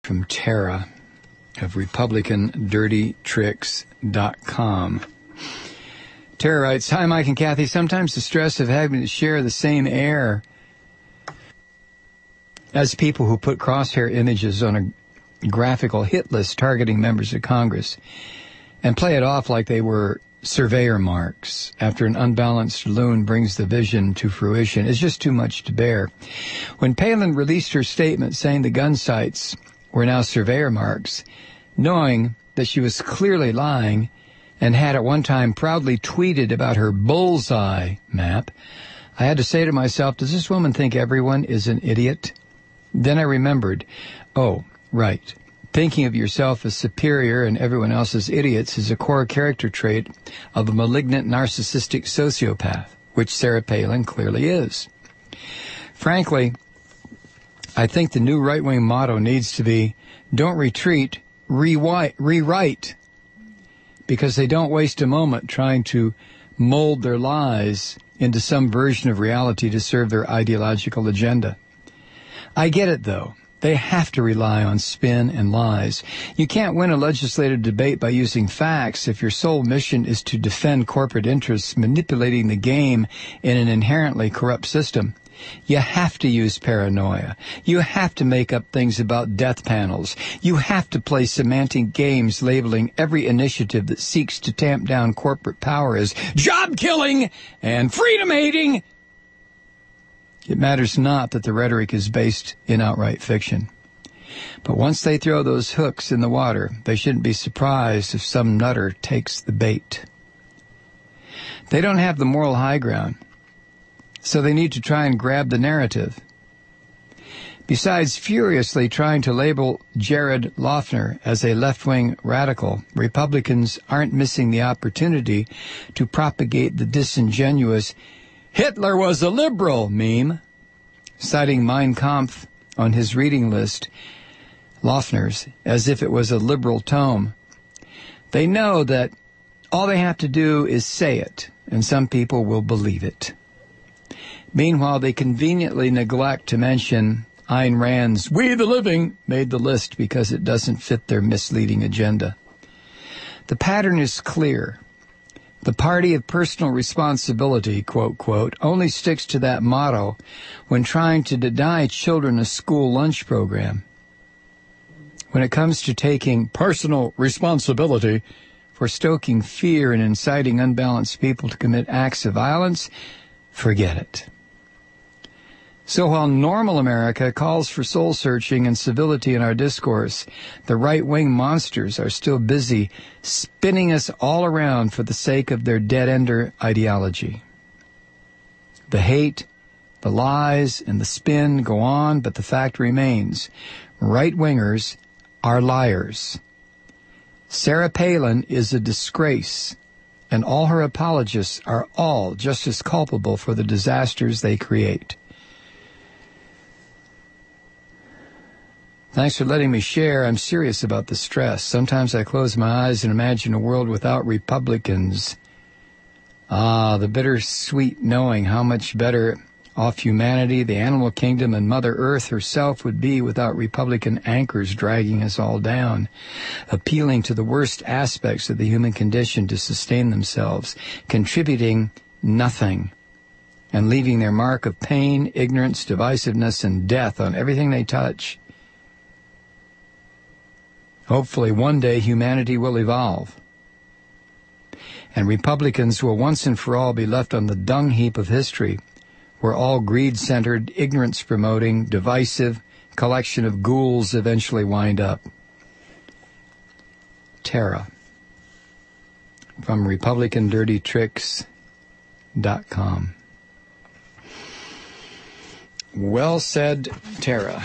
from Tara of RepublicanDirtyTricks.com. Tara writes, "Hi, Mike and Kathy. Sometimes the stress of having to share the same air as people who put crosshair images on a graphical hit list targeting members of Congress and play it off like they were surveyor marks after an unbalanced loon brings the vision to fruition is just too much to bear. When Palin released her statement saying the gun sites were now surveyor marks, knowing that she was clearly lying and had at one time proudly tweeted about her bullseye map, I had to say to myself, does this woman think everyone is an idiot? Then I remembered, oh, right. Thinking of yourself as superior and everyone else as idiots is a core character trait of a malignant narcissistic sociopath, which Sarah Palin clearly is. Frankly, I think the new right-wing motto needs to be, don't retreat, rewrite, because they don't waste a moment trying to mold their lies into some version of reality to serve their ideological agenda. I get it, though. They have to rely on spin and lies. You can't win a legislative debate by using facts if your sole mission is to defend corporate interests manipulating the game in an inherently corrupt system. You have to use paranoia. You have to make up things about death panels. You have to play semantic games labeling every initiative that seeks to tamp down corporate power as job-killing and freedom-hating. It matters not that the rhetoric is based in outright fiction. But once they throw those hooks in the water, they shouldn't be surprised if some nutter takes the bait. They don't have the moral high ground, so they need to try and grab the narrative. Besides furiously trying to label Jared Loughner as a left-wing radical, Republicans aren't missing the opportunity to propagate the disingenuous Hitler was a liberal meme, citing Mein Kampf on his reading list, Loughner's, as if it was a liberal tome. They know that all they have to do is say it, and some people will believe it. Meanwhile, they conveniently neglect to mention Ayn Rand's We the Living made the list because it doesn't fit their misleading agenda. The pattern is clear. The party of personal responsibility, quote, quote, only sticks to that motto when trying to deny children a school lunch program. When it comes to taking personal responsibility for stoking fear and inciting unbalanced people to commit acts of violence, forget it. So while normal America calls for soul-searching and civility in our discourse, the right-wing monsters are still busy spinning us all around for the sake of their dead-ender ideology. The hate, the lies, and the spin go on, but the fact remains. Right-wingers are liars. Sarah Palin is a disgrace, and all her apologists are all just as culpable for the disasters they create. Thanks for letting me share. I'm serious about the stress. Sometimes I close my eyes and imagine a world without Republicans. Ah, the bittersweet knowing how much better off humanity, the animal kingdom, and Mother Earth herself would be without Republican anchors dragging us all down, appealing to the worst aspects of the human condition to sustain themselves, contributing nothing, and leaving their mark of pain, ignorance, divisiveness, and death on everything they touch. Hopefully one day humanity will evolve, and Republicans will once and for all be left on the dung heap of history, where all greed-centered, ignorance-promoting, divisive collection of ghouls eventually wind up. Tara, from RepublicanDirtyTricks.com. Well said, Tara.